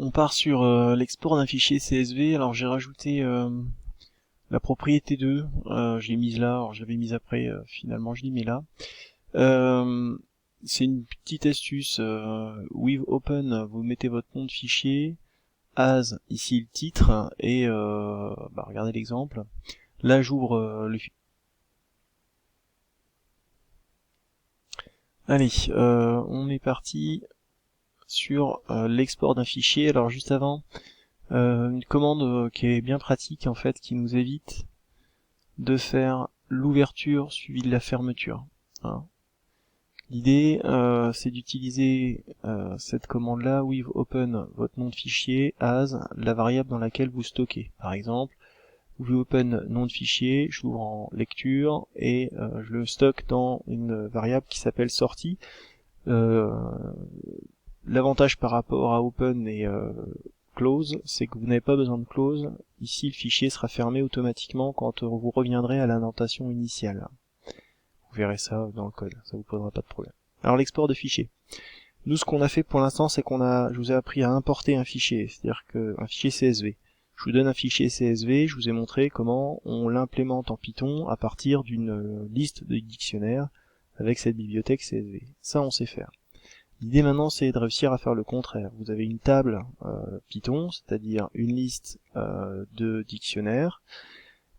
On part sur l'export d'un fichier CSV. Alors j'ai rajouté la propriété 2, je l'ai mise là, alors je l'avais mise après, finalement je l'ai mis là. C'est une petite astuce, with open, vous mettez votre nom de fichier, as, ici le titre, et regardez l'exemple. Là j'ouvre le fichier. Allez, on est parti sur l'export d'un fichier. Alors juste avant, une commande qui est bien pratique en fait, qui nous évite de faire l'ouverture suivie de la fermeture. Hein. L'idée c'est d'utiliser cette commande là, with open, votre nom de fichier, as, la variable dans laquelle vous stockez. Par exemple, with open nom de fichier, je l'ouvre en lecture et je le stocke dans une variable qui s'appelle sortie. L'avantage par rapport à open et close, c'est que vous n'avez pas besoin de close. Ici, le fichier sera fermé automatiquement quand vous reviendrez à l'indentation initiale. Vous verrez ça dans le code, ça vous posera pas de problème. Alors l'export de fichier. Nous, ce qu'on a fait pour l'instant, c'est je vous ai appris à importer un fichier, c'est-à-dire un fichier CSV. Je vous donne un fichier CSV, je vous ai montré comment on l'implémente en Python à partir d'une liste de dictionnaires avec cette bibliothèque CSV. Ça, on sait faire. L'idée maintenant, c'est de réussir à faire le contraire. Vous avez une table Python, c'est-à-dire une liste de dictionnaires,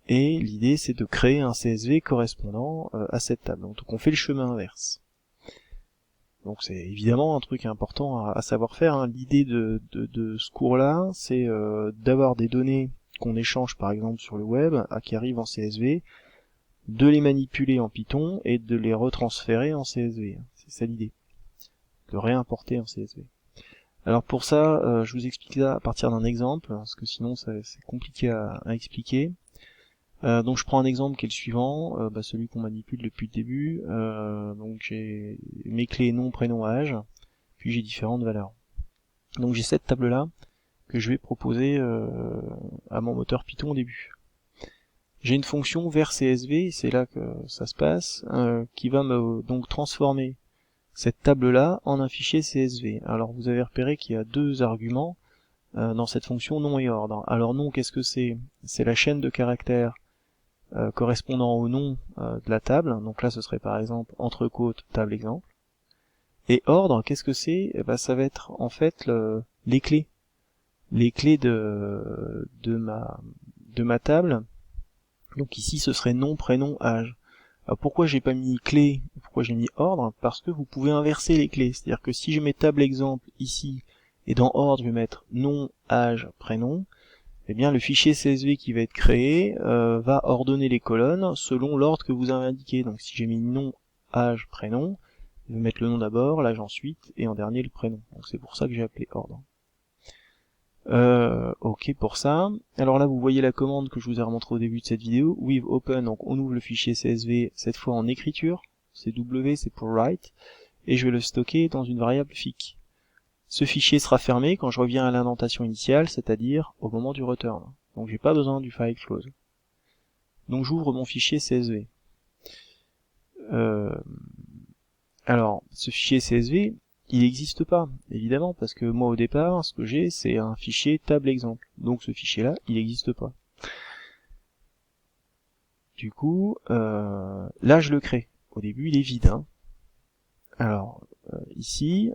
et l'idée c'est de créer un CSV correspondant à cette table. Donc on fait le chemin inverse. Donc c'est évidemment un truc important à savoir faire. Hein. L'idée de ce cours-là, c'est d'avoir des données qu'on échange par exemple sur le web, qui arrivent en CSV, de les manipuler en Python et de les retransférer en CSV. C'est ça l'idée. De réimporter en CSV. Alors pour ça, je vous explique ça à partir d'un exemple, parce que sinon c'est compliqué à expliquer. Donc je prends un exemple qui est le suivant, celui qu'on manipule depuis le début. Donc j'ai mes clés nom, prénom, âge, puis j'ai différentes valeurs. Donc j'ai cette table-là que je vais proposer à mon moteur Python au début. J'ai une fonction vers CSV, c'est là que ça se passe, qui va me donc transformer cette table-là en un fichier CSV. Alors vous avez repéré qu'il y a deux arguments dans cette fonction nom et ordre. Alors nom, qu'est-ce que c'est? C'est la chaîne de caractères correspondant au nom de la table. Donc là ce serait par exemple entre côtes table exemple. Et ordre, qu'est-ce que c'est? Ça va être en fait les clés. Les clés de ma table. Donc ici ce serait nom, prénom, âge. Alors pourquoi j'ai pas mis clé, pourquoi j'ai mis ordre? Parce que vous pouvez inverser les clés, c'est-à-dire que si je mets table exemple ici, et dans ordre je vais mettre nom, âge, prénom, eh bien le fichier CSV qui va être créé va ordonner les colonnes selon l'ordre que vous avez indiqué. Donc si j'ai mis nom, âge, prénom, je vais mettre le nom d'abord, l'âge ensuite, et en dernier le prénom. Donc c'est pour ça que j'ai appelé ordre. Ok pour ça. Alors là vous voyez la commande que je vous ai remontrée au début de cette vidéo, with open, donc on ouvre le fichier CSV, cette fois en écriture, c'est W, c'est pour write, et je vais le stocker dans une variable fic. Ce fichier sera fermé quand je reviens à l'indentation initiale, c'est-à-dire au moment du return. Donc j'ai pas besoin du file close. Donc j'ouvre mon fichier CSV. Alors ce fichier CSV, il n'existe pas, évidemment, parce que moi au départ, ce que j'ai, c'est un fichier table exemple. Donc ce fichier-là, il n'existe pas. Du coup, là je le crée. Au début, il est vide. Hein. Alors, ici,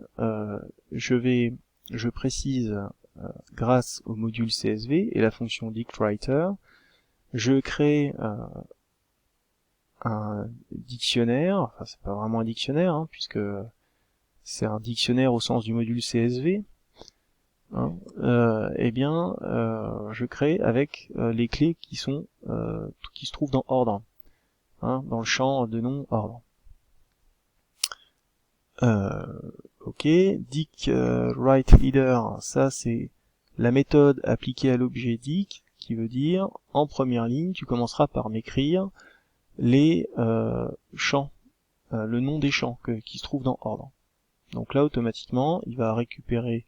je précise, grâce au module CSV et la fonction dictWriter, je crée un dictionnaire, enfin c'est pas vraiment un dictionnaire, hein, puisque c'est un dictionnaire au sens du module CSV, hein, je crée avec les clés qui se trouvent dans ordre, hein, dans le champ de nom ordre. Ok, dict write leader, ça c'est la méthode appliquée à l'objet dict, qui veut dire en première ligne tu commenceras par m'écrire les champs, le nom des champs qui se trouvent dans ordre. Donc là automatiquement il va récupérer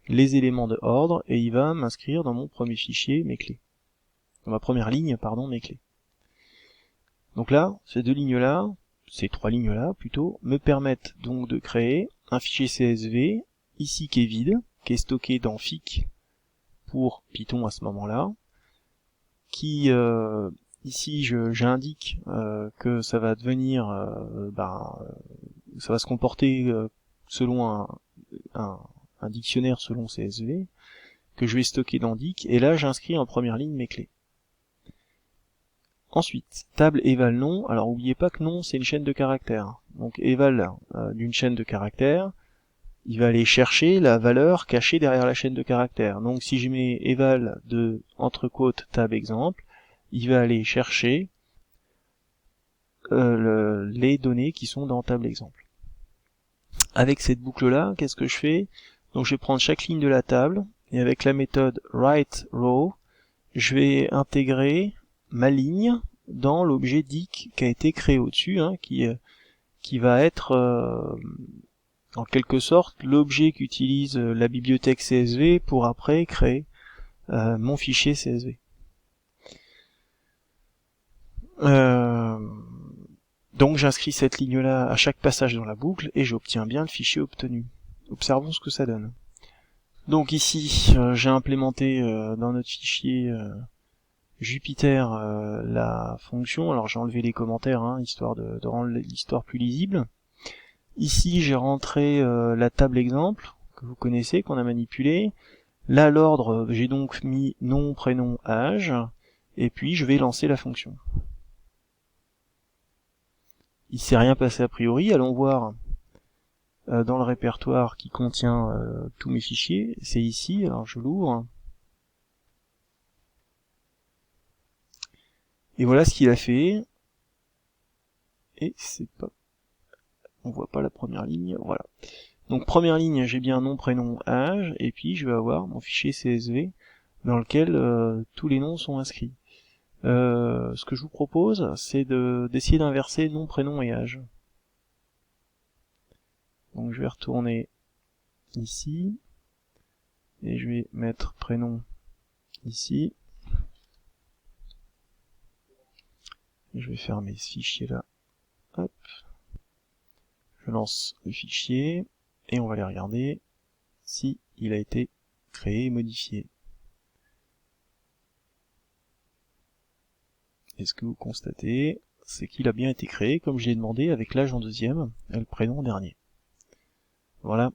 les éléments de ordre et il va m'inscrire dans mon premier fichier mes clés. Dans ma première ligne, pardon, mes clés. Donc là, ces deux lignes-là, ces trois lignes-là plutôt, me permettent donc de créer un fichier CSV, ici qui est vide, qui est stocké dans fic pour Python à ce moment-là, qui ici j'indique que ça va devenir ça va se comporter selon un dictionnaire selon CSV, que je vais stocker dans dic, et là j'inscris en première ligne mes clés. Ensuite, table eval nom. Alors n'oubliez pas que nom c'est une chaîne de caractères. Donc eval d'une chaîne de caractères, il va aller chercher la valeur cachée derrière la chaîne de caractères. Donc si je mets eval de entre quotes tab exemple, il va aller chercher les données qui sont dans table exemple. Avec cette boucle là, qu'est-ce que je fais? Donc je vais prendre chaque ligne de la table, et avec la méthode writeRow, je vais intégrer ma ligne dans l'objet dic qui a été créé au-dessus, qui va être en quelque sorte l'objet qu'utilise la bibliothèque CSV pour après créer mon fichier CSV. Donc j'inscris cette ligne-là à chaque passage dans la boucle et j'obtiens bien le fichier obtenu. Observons ce que ça donne. Donc ici, j'ai implémenté dans notre fichier Jupyter la fonction. Alors j'ai enlevé les commentaires, histoire de rendre l'histoire plus lisible. Ici, j'ai rentré la table exemple que vous connaissez, qu'on a manipulée. Là, l'ordre, j'ai donc mis nom, prénom, âge, et puis je vais lancer la fonction. Il ne s'est rien passé a priori, allons voir dans le répertoire qui contient tous mes fichiers, c'est ici, alors je l'ouvre. Et voilà ce qu'il a fait. Et c'est pas... on voit pas la première ligne, voilà. Donc première ligne, j'ai bien nom, prénom, âge, et puis je vais avoir mon fichier CSV dans lequel tous les noms sont inscrits. Ce que je vous propose, c'est d'essayer d'inverser nom, prénom et âge. Donc je vais retourner ici, et je vais mettre prénom ici. Et je vais fermer ce fichier-là. Hop. Je lance le fichier, et on va aller regarder si il a été créé et modifié. Et ce que vous constatez, c'est qu'il a bien été créé comme je l'ai demandé avec l'âge en deuxième et le prénom en dernier. Voilà.